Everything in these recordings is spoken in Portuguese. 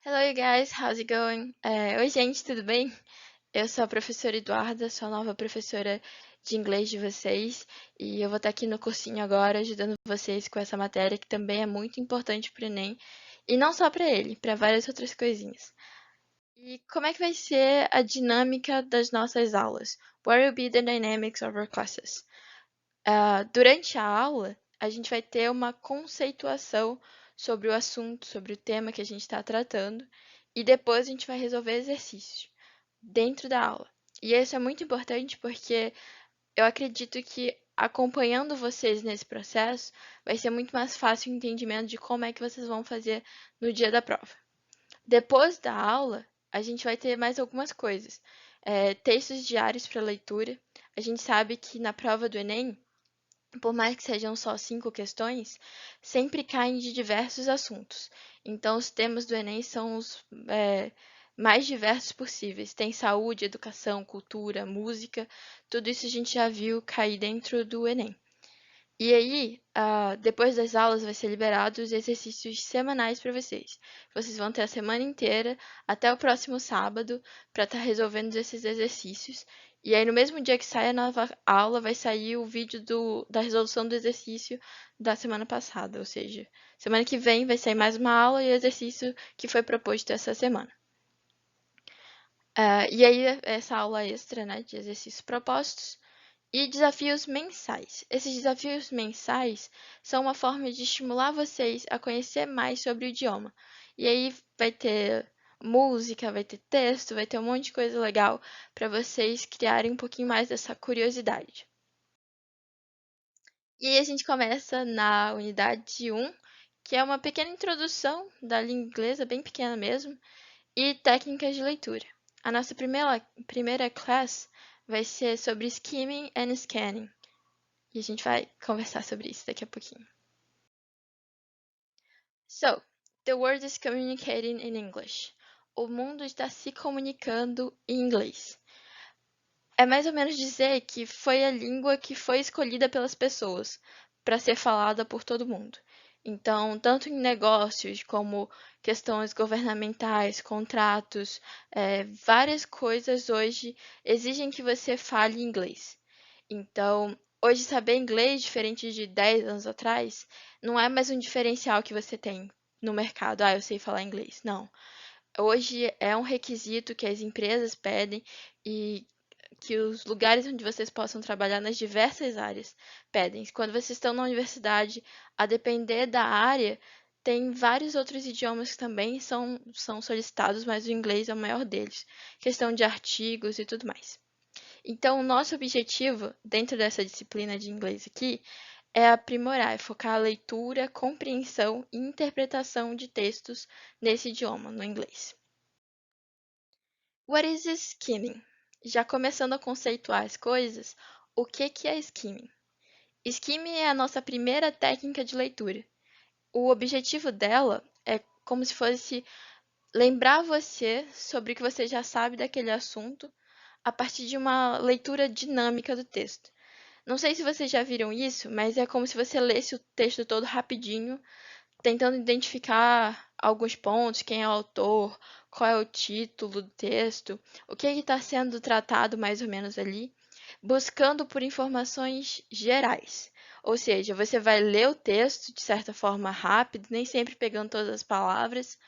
Hello, you guys. How's it going? Oi, gente, tudo bem? Eu sou a professora Eduarda, sou a nova professora de inglês de vocês e eu vou estar aqui no cursinho agora ajudando vocês com essa matéria que também é muito importante para o Enem e não só para ele, para várias outras coisinhas. E como é que vai ser a dinâmica das nossas aulas? What will be the dynamics of our classes? Durante a aula, a gente vai ter uma conceituação sobre o assunto, sobre o tema que a gente está tratando, e depois a gente vai resolver exercícios dentro da aula. E isso é muito importante porque eu acredito que acompanhando vocês nesse processo vai ser muito mais fácil o entendimento de como é que vocês vão fazer no dia da prova. Depois da aula, a gente vai ter mais algumas coisas. Textos diários para leitura. A gente sabe que na prova do Enem, por mais que sejam só 5 questões, sempre caem de diversos assuntos. Então, os temas do Enem são os mais diversos possíveis. Tem saúde, educação, cultura, música, tudo isso a gente já viu cair dentro do Enem. E aí, depois das aulas, vai ser liberados os exercícios semanais para vocês. Vocês vão ter a semana inteira, até o próximo sábado, para estar resolvendo esses exercícios. E aí, no mesmo dia que sai a nova aula, vai sair o vídeo da resolução do exercício da semana passada. Ou seja, semana que vem vai sair mais uma aula e o exercício que foi proposto essa semana. E aí, essa aula extra, né, de exercícios propostos e desafios mensais. Esses desafios mensais são uma forma de estimular vocês a conhecer mais sobre o idioma. E aí vai ter música, vai ter texto, vai ter um monte de coisa legal para vocês criarem um pouquinho mais dessa curiosidade. E aí a gente começa na unidade 1, que é uma pequena introdução da língua inglesa, bem pequena mesmo, e técnicas de leitura. A nossa primeira classe vai ser sobre skimming and scanning. E a gente vai conversar sobre isso daqui a pouquinho. So, the world is communicating in English. O mundo está se comunicando em inglês. É mais ou menos dizer que foi a língua que foi escolhida pelas pessoas para ser falada por todo mundo. Então, tanto em negócios como questões governamentais, contratos, várias coisas hoje exigem que você fale inglês. Então, hoje saber inglês, diferente de 10 anos atrás, não é mais um diferencial que você tem no mercado. Ah, eu sei falar inglês. Não. Hoje é um requisito que as empresas pedem e que os lugares onde vocês possam trabalhar nas diversas áreas pedem. Quando vocês estão na universidade, a depender da área, tem vários outros idiomas que também são solicitados, mas o inglês é o maior deles. Questão de artigos e tudo mais. Então, o nosso objetivo dentro dessa disciplina de inglês aqui é aprimorar, é focar a leitura, compreensão e interpretação de textos nesse idioma, no inglês. What is skimming? Já começando a conceituar as coisas, o que é skimming? Skimming é a nossa primeira técnica de leitura. O objetivo dela é como se fosse lembrar você sobre o que você já sabe daquele assunto a partir de uma leitura dinâmica do texto. Não sei se vocês já viram isso, mas é como se você lesse o texto todo rapidinho, tentando identificar alguns pontos, quem é o autor, qual é o título do texto, o que está sendo tratado mais ou menos ali, buscando por informações gerais. Ou seja, você vai ler o texto de certa forma rápido, nem sempre pegando todas as palavras,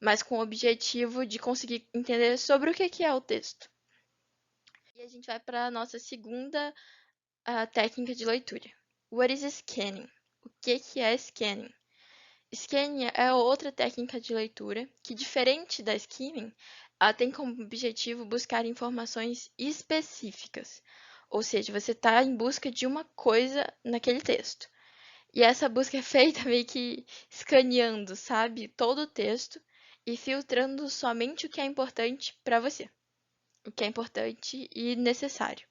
mas com o objetivo de conseguir entender sobre o que é o texto. E a gente vai para a nossa segunda técnica de leitura. What is scanning? O que é scanning? Scanning é outra técnica de leitura que, diferente da skimming, ela tem como objetivo buscar informações específicas. Ou seja, você está em busca de uma coisa naquele texto. E essa busca é feita meio que escaneando, sabe, todo o texto e filtrando somente o que é importante para você, o que é importante e necessário.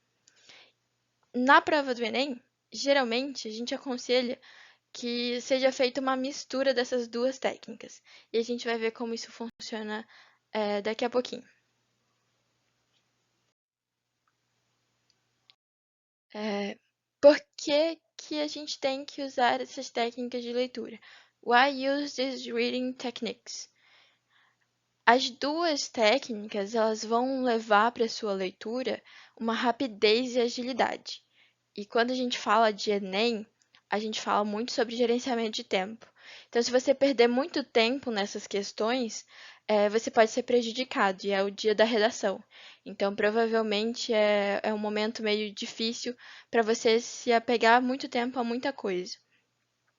Na prova do Enem, geralmente a gente aconselha que seja feita uma mistura dessas duas técnicas. E a gente vai ver como isso funciona daqui a pouquinho. Por que a gente tem que usar essas técnicas de leitura? Why use these reading techniques? As duas técnicas, elas vão levar para sua leitura uma rapidez e agilidade. E quando a gente fala de Enem, a gente fala muito sobre gerenciamento de tempo. Então, se você perder muito tempo nessas questões, você pode ser prejudicado, e é o dia da redação. Então, provavelmente é um momento meio difícil para você se apegar muito tempo a muita coisa,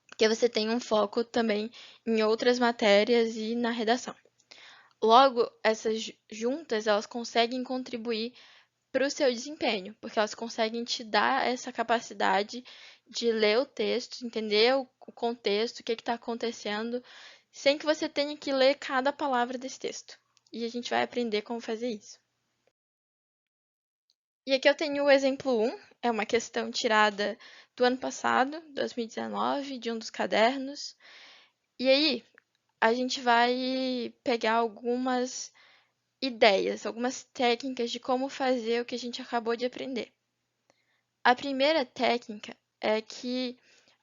porque você tem um foco também em outras matérias e na redação. Logo, essas juntas, elas conseguem contribuir para o seu desempenho, porque elas conseguem te dar essa capacidade de ler o texto, entender o contexto, o que está acontecendo, sem que você tenha que ler cada palavra desse texto. E a gente vai aprender como fazer isso. E aqui eu tenho o exemplo 1, é uma questão tirada do ano passado, 2019, de um dos cadernos. E aí, a gente vai pegar algumas ideias, algumas técnicas de como fazer o que a gente acabou de aprender. A primeira técnica é que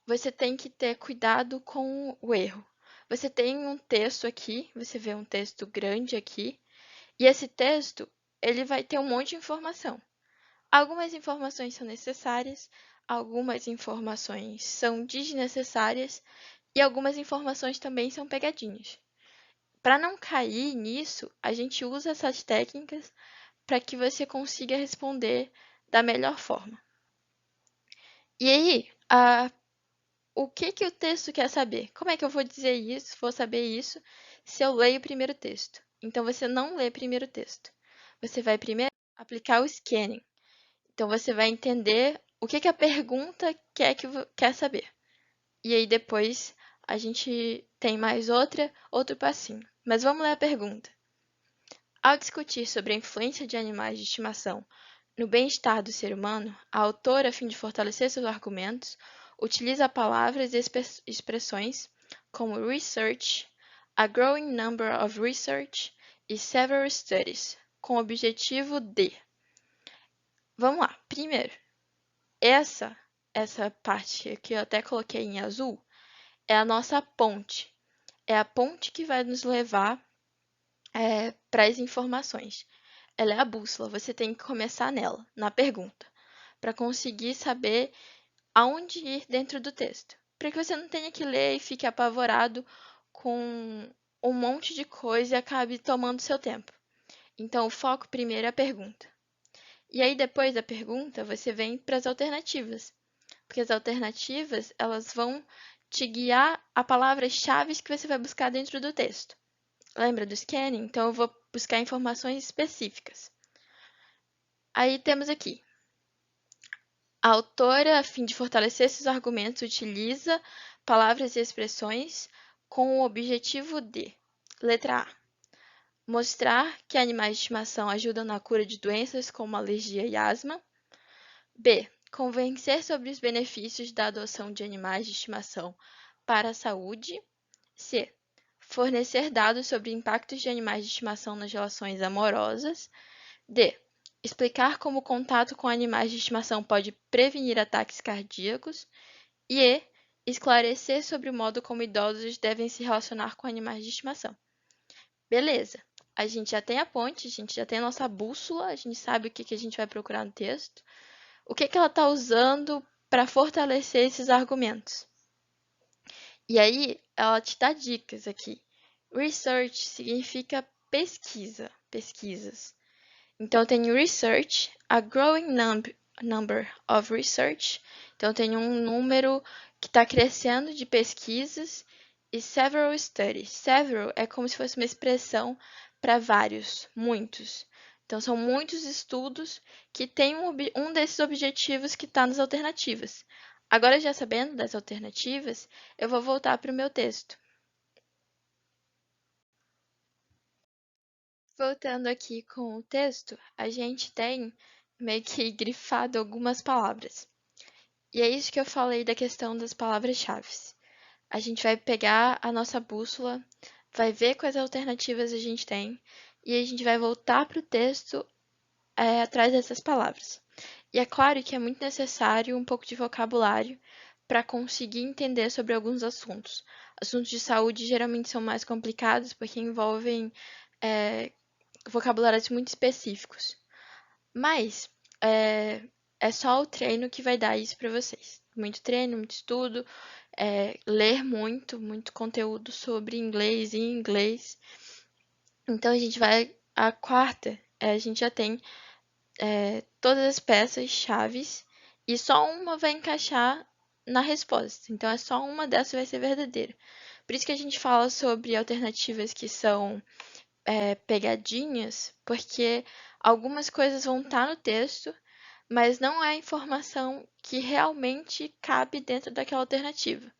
você tem que ter cuidado com o erro. Você tem um texto aqui, você vê um texto grande aqui, e esse texto, ele vai ter um monte de informação. Algumas informações são necessárias, algumas informações são desnecessárias e algumas informações também são pegadinhas. Para não cair nisso, a gente usa essas técnicas para que você consiga responder da melhor forma. E aí, o que o texto quer saber? Como é que eu vou dizer isso, vou saber isso, se eu leio o primeiro texto? Então, você não lê primeiro o texto. Você vai primeiro aplicar o scanning. Então, você vai entender o que a pergunta quer saber. E aí, depois, a gente tem mais outro passinho. Mas vamos ler a pergunta. Ao discutir sobre a influência de animais de estimação no bem-estar do ser humano, a autora, a fim de fortalecer seus argumentos, utiliza palavras e expressões como research, a growing number of research e several studies, com o objetivo de. Vamos lá. Primeiro, essa parte que eu até coloquei em azul é a nossa ponte. É a ponte que vai nos levar para as informações. Ela é a bússola, você tem que começar nela, na pergunta, para conseguir saber aonde ir dentro do texto. Para que você não tenha que ler e fique apavorado com um monte de coisa e acabe tomando seu tempo. Então, o foco primeiro é a pergunta. E aí, depois da pergunta, você vem para as alternativas. Porque as alternativas, elas vão te guiar a palavras-chave que você vai buscar dentro do texto. Lembra do scanning? Então, eu vou buscar informações específicas. Aí temos aqui. A autora, a fim de fortalecer seus argumentos, utiliza palavras e expressões com o objetivo de: letra A. Mostrar que animais de estimação ajudam na cura de doenças como alergia e asma. B. Convencer sobre os benefícios da adoção de animais de estimação para a saúde. C. Fornecer dados sobre impactos de animais de estimação nas relações amorosas. D. Explicar como o contato com animais de estimação pode prevenir ataques cardíacos. E E. Esclarecer sobre o modo como idosos devem se relacionar com animais de estimação. Beleza. A gente já tem a ponte, a gente já tem a nossa bússola, a gente sabe o que a gente vai procurar no texto. O que ela está usando para fortalecer esses argumentos? E aí, ela te dá dicas aqui. Research significa pesquisa, pesquisas. Então, tem research, a growing number of research. Então, tem um número que está crescendo de pesquisas e several studies. Several é como se fosse uma expressão para vários, muitos. Então, são muitos estudos que têm um desses objetivos que está nas alternativas. Agora, já sabendo das alternativas, eu vou voltar para o meu texto. Voltando aqui com o texto, a gente tem meio que grifado algumas palavras. E é isso que eu falei da questão das palavras-chave. A gente vai pegar a nossa bússola, vai ver quais alternativas a gente tem, e a gente vai voltar para o texto atrás dessas palavras. E é claro que é muito necessário um pouco de vocabulário para conseguir entender sobre alguns assuntos. Assuntos de saúde geralmente são mais complicados porque envolvem vocabulários muito específicos. Mas é só o treino que vai dar isso para vocês. Muito treino, muito estudo, ler muito, muito conteúdo sobre inglês e inglês. Então a gente vai. A quarta, a gente já tem todas as peças chaves e só uma vai encaixar na resposta. Então é só uma dessas vai ser verdadeira. Por isso que a gente fala sobre alternativas que são pegadinhas, porque algumas coisas vão estar no texto, mas não é a informação que realmente cabe dentro daquela alternativa.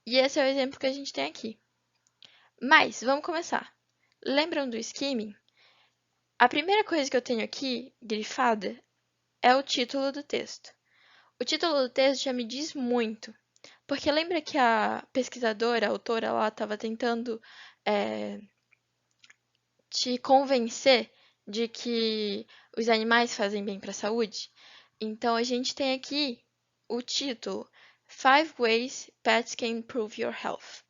E esse é o exemplo que a gente tem aqui. Mas, vamos começar. Lembram do skimming? A primeira coisa que eu tenho aqui, grifada, é o título do texto. O título do texto já me diz muito, porque lembra que a pesquisadora, a autora lá, estava tentando te convencer de que os animais fazem bem para a saúde? Então a gente tem aqui o título Five Ways Pets Can Improve Your Health.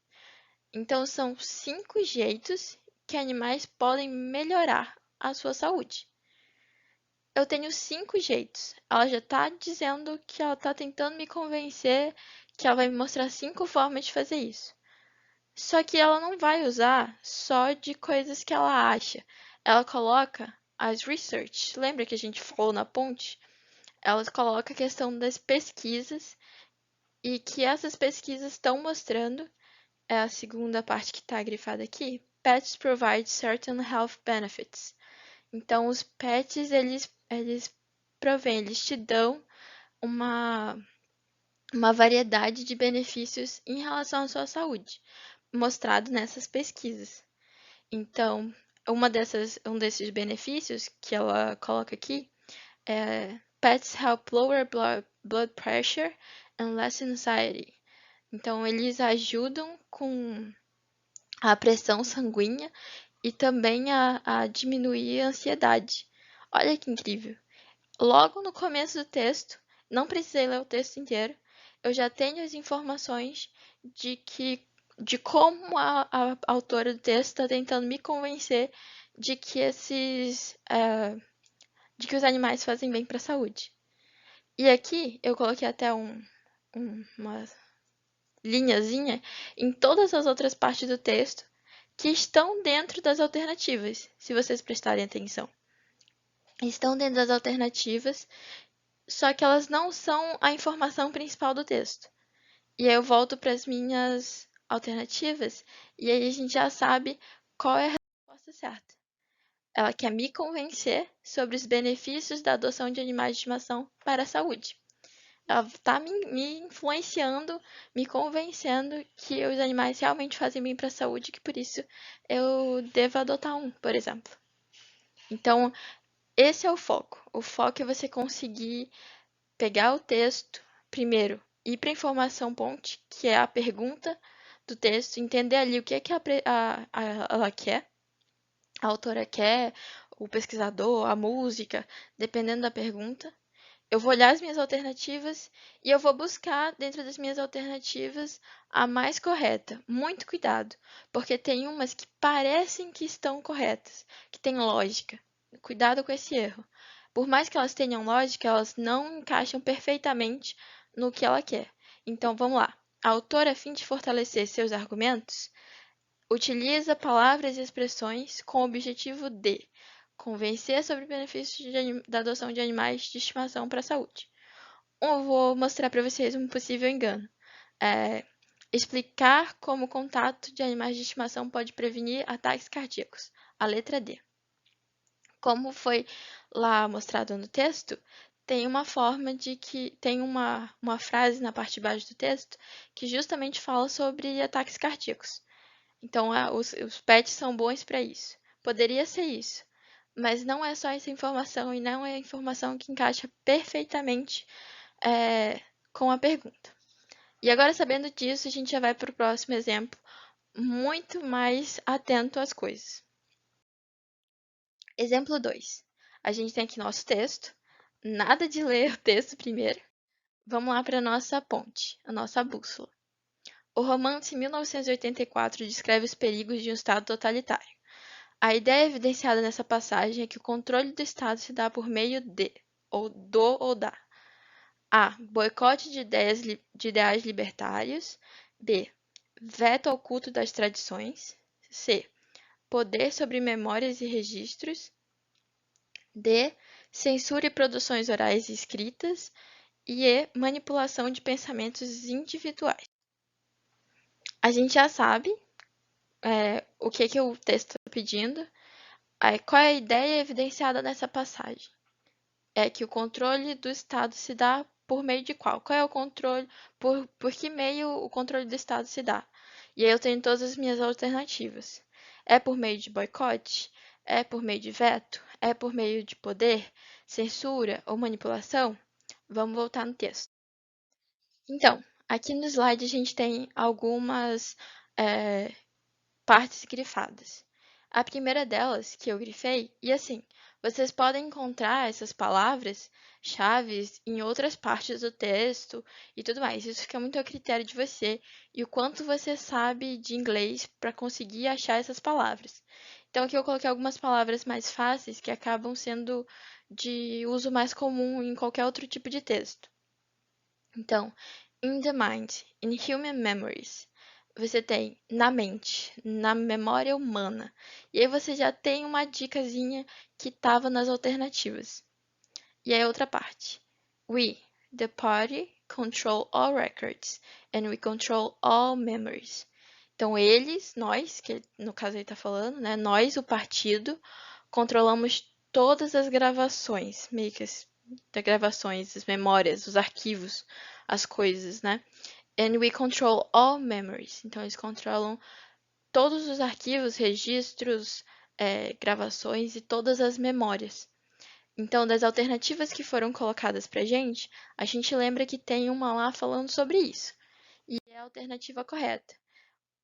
Então são 5 jeitos que animais podem melhorar a sua saúde. Eu tenho 5 jeitos. Ela já está dizendo que ela está tentando me convencer que ela vai me mostrar 5 formas de fazer isso. Só que ela não vai usar só de coisas que ela acha. Ela coloca as research. Lembra que a gente falou na ponte? Ela coloca a questão das pesquisas e que essas pesquisas estão mostrando, é a segunda parte que está grifada aqui, pets provide certain health benefits. Então, os pets, eles provêm, eles te dão uma, uma variedade de benefícios em relação à sua saúde, mostrado nessas pesquisas. Então, um desses benefícios que ela coloca aqui é pets help lower blood pressure and less anxiety. Então, eles ajudam com a pressão sanguínea e também a diminuir a ansiedade. Olha que incrível! Logo no começo do texto, não precisei ler o texto inteiro, eu já tenho as informações de como a autora do texto está tentando me convencer de que de que os animais fazem bem para a saúde. E aqui eu coloquei até uma linhazinha em todas as outras partes do texto que estão dentro das alternativas, se vocês prestarem atenção. Estão dentro das alternativas, só que elas não são a informação principal do texto. E aí eu volto para as minhas alternativas e aí a gente já sabe qual é a resposta certa. Ela quer me convencer sobre os benefícios da adoção de animais de estimação para a saúde. Ela está me influenciando, me convencendo que os animais realmente fazem bem para a saúde, que por isso eu devo adotar um, por exemplo. Então, esse é o foco. O foco é você conseguir pegar o texto, primeiro, ir para a informação ponte, que é a pergunta do texto, entender ali o que é que ela quer, a autora quer, o pesquisador, a música, dependendo da pergunta. Eu vou olhar as minhas alternativas e eu vou buscar dentro das minhas alternativas a mais correta. Muito cuidado, porque tem umas que parecem que estão corretas, que têm lógica. Cuidado com esse erro. Por mais que elas tenham lógica, elas não encaixam perfeitamente no que ela quer. Então vamos lá. A autora, a fim de fortalecer seus argumentos, utiliza palavras e expressões com o objetivo de convencer sobre benefícios da adoção de animais de estimação para a saúde. Eu vou mostrar para vocês um possível engano. Explicar como o contato de animais de estimação pode prevenir ataques cardíacos. A letra D. Como foi lá mostrado no texto, tem uma forma de que tem uma frase na parte de baixo do texto que justamente fala sobre ataques cardíacos. Então, os pets são bons para isso. Poderia ser isso, mas não é só essa informação e não é a informação que encaixa perfeitamente com a pergunta. E agora, sabendo disso, a gente já vai para o próximo exemplo, muito mais atento às coisas. Exemplo 2. A gente tem aqui nosso texto. Nada de ler o texto primeiro. Vamos lá para a nossa ponte, a nossa bússola. O romance 1984 descreve os perigos de um Estado totalitário. A ideia evidenciada nessa passagem é que o controle do Estado se dá por meio de, ou do ou da A. Boicote de ideais libertários. B. Veto ao culto das tradições. C. Poder sobre memórias e registros. D. Censura e produções orais e escritas. E E. Manipulação de pensamentos individuais. A gente já sabe o que o texto está pedindo. Qual é a ideia evidenciada nessa passagem? É que o controle do Estado se dá por meio de qual? Qual é o controle? Por que meio o controle do Estado se dá? E aí eu tenho todas as minhas alternativas. É por meio de boicote? É por meio de veto? É por meio de poder, censura ou manipulação? Vamos voltar no texto. Então, aqui no slide a gente tem algumas partes grifadas. A primeira delas, que eu grifei, e assim, vocês podem encontrar essas palavras chaves em outras partes do texto e tudo mais. Isso fica muito a critério de você e o quanto você sabe de inglês para conseguir achar essas palavras. Então aqui eu coloquei algumas palavras mais fáceis que acabam sendo de uso mais comum em qualquer outro tipo de texto. Então, in the mind, in human memories, você tem na mente, na memória humana. E aí você já tem uma dicasinha que estava nas alternativas. E aí outra parte. We, the party, control all records, and we control all memories. Então eles, nós, que no caso ele está falando, né? Nós, o partido, controlamos todas as gravações, meio que as gravações, as memórias, os arquivos, as coisas, né? And we control all memories. Então eles controlam todos os arquivos, registros, gravações e todas as memórias. Então, das alternativas que foram colocadas para a gente lembra que tem uma lá falando sobre isso. E é a alternativa correta.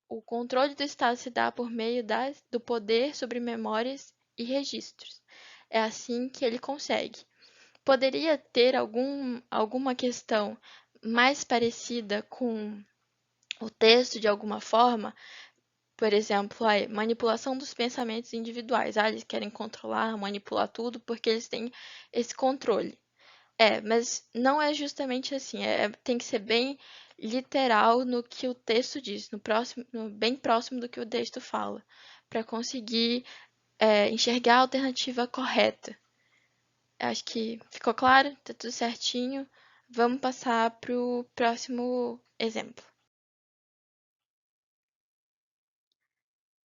O controle do Estado se dá por meio do poder sobre memórias e registros. É assim que ele consegue. Poderia ter alguma questão mais parecida com o texto de alguma forma? Por exemplo, a manipulação dos pensamentos individuais. Eles querem controlar, manipular tudo porque eles têm esse controle. Mas não é justamente assim. Tem que ser bem literal no que o texto diz, bem próximo do que o texto fala, para conseguir enxergar a alternativa correta. Acho que ficou claro, tá tudo certinho. Vamos passar para o próximo exemplo.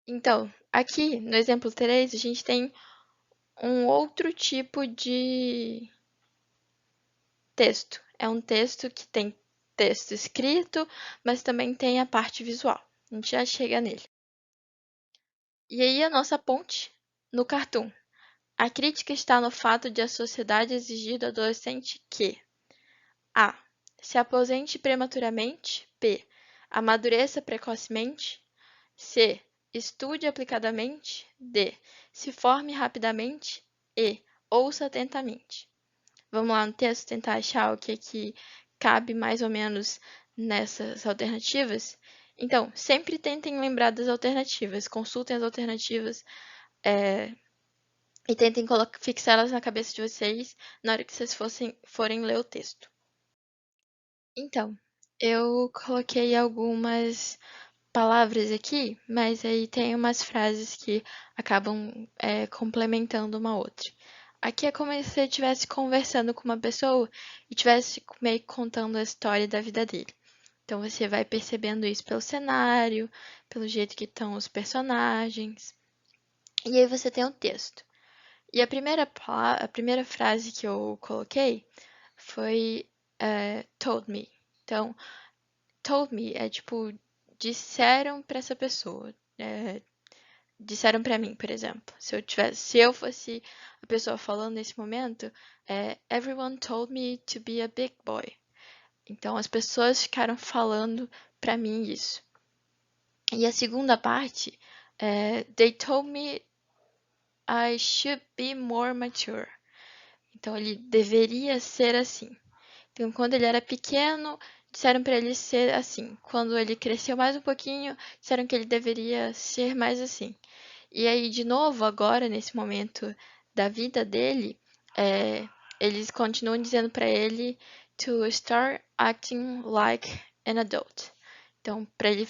Então, aqui no exemplo 3, a gente tem um outro tipo de texto. É um texto que tem texto escrito, mas também tem a parte visual. A gente já chega nele. E aí a nossa ponte no cartoon. A crítica está no fato de a sociedade exigir do adolescente que A. Se aposente prematuramente. B. Amadureça precocemente. C. Estude aplicadamente. D. Se forme rapidamente. E. Ouça atentamente. Vamos lá no texto tentar achar o que cabe mais ou menos nessas alternativas. Então, sempre tentem lembrar das alternativas, consultem as alternativas e tentem fixá-las na cabeça de vocês na hora que vocês forem ler o texto. Então, eu coloquei algumas palavras aqui, mas aí tem umas frases que acabam complementando uma outra. Aqui é como se você estivesse conversando com uma pessoa e estivesse meio que contando a história da vida dele. Então você vai percebendo isso pelo cenário, pelo jeito que estão os personagens. E aí você tem o texto. E a primeira frase que eu coloquei foi told me. Então, told me é tipo, disseram pra essa pessoa. Disseram pra mim, por exemplo. Se eu fosse a pessoa falando nesse momento, everyone told me to be a big boy. Então as pessoas ficaram falando pra mim isso. E a segunda parte, they told me I should be more mature. Então ele deveria ser assim. Então quando ele era pequeno, disseram para ele ser assim. Quando ele cresceu mais um pouquinho, disseram que ele deveria ser mais assim. E aí, de novo, agora, nesse momento da vida dele, eles continuam dizendo para ele to start acting like an adult. Então, para ele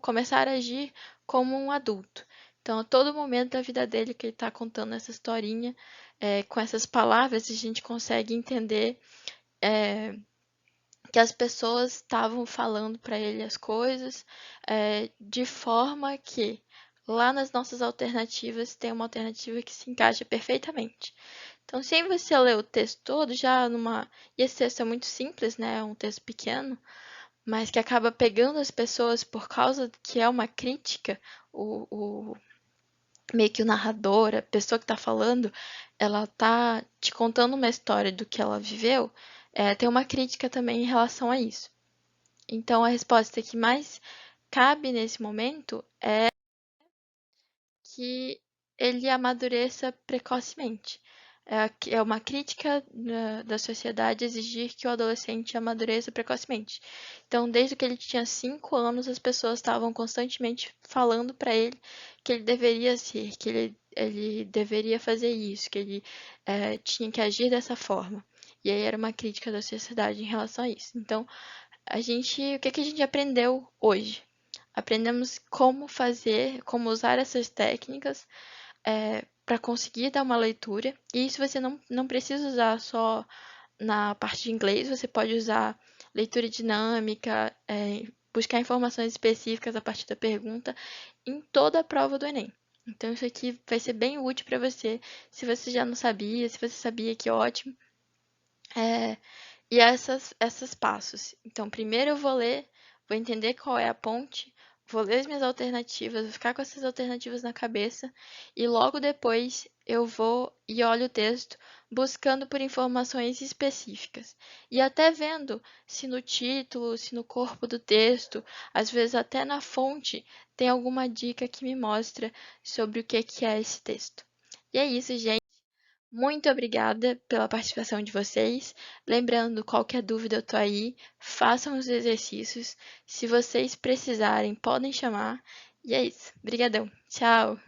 começar a agir como um adulto. Então, a todo momento da vida dele que ele está contando essa historinha, com essas palavras, a gente consegue entender que as pessoas estavam falando para ele as coisas de forma que lá nas nossas alternativas tem uma alternativa que se encaixa perfeitamente. Então, sem você ler o texto todo, e esse texto é muito simples, né? É um texto pequeno, mas que acaba pegando as pessoas por causa que é uma crítica, meio que o narrador, a pessoa que está falando, ela tá te contando uma história do que ela viveu, tem uma crítica também em relação a isso. Então, a resposta que mais cabe nesse momento é que ele amadureça precocemente. É uma crítica da sociedade exigir que o adolescente amadureça precocemente. Então, desde que ele tinha 5 anos, as pessoas estavam constantemente falando para ele que ele deveria ser, que ele deveria fazer isso, que ele tinha que agir dessa forma. E aí era uma crítica da sociedade em relação a isso. Então, o que que a gente aprendeu hoje? Aprendemos como fazer, como usar essas técnicas para conseguir dar uma leitura. E isso você não precisa usar só na parte de inglês, você pode usar leitura dinâmica, buscar informações específicas a partir da pergunta em toda a prova do Enem. Então isso aqui vai ser bem útil para você. Se você já não sabia, se você sabia, que ótimo. E esses passos. Então, primeiro eu vou ler, vou entender qual é a ponte, vou ler as minhas alternativas, vou ficar com essas alternativas na cabeça e logo depois eu vou e olho o texto buscando por informações específicas. E até vendo se no título, se no corpo do texto, às vezes até na fonte, tem alguma dica que me mostra sobre o que é esse texto. E é isso, gente. Muito obrigada pela participação de vocês. Lembrando, qualquer dúvida eu tô aí, façam os exercícios. Se vocês precisarem, podem chamar. E é isso. Obrigadão. Tchau.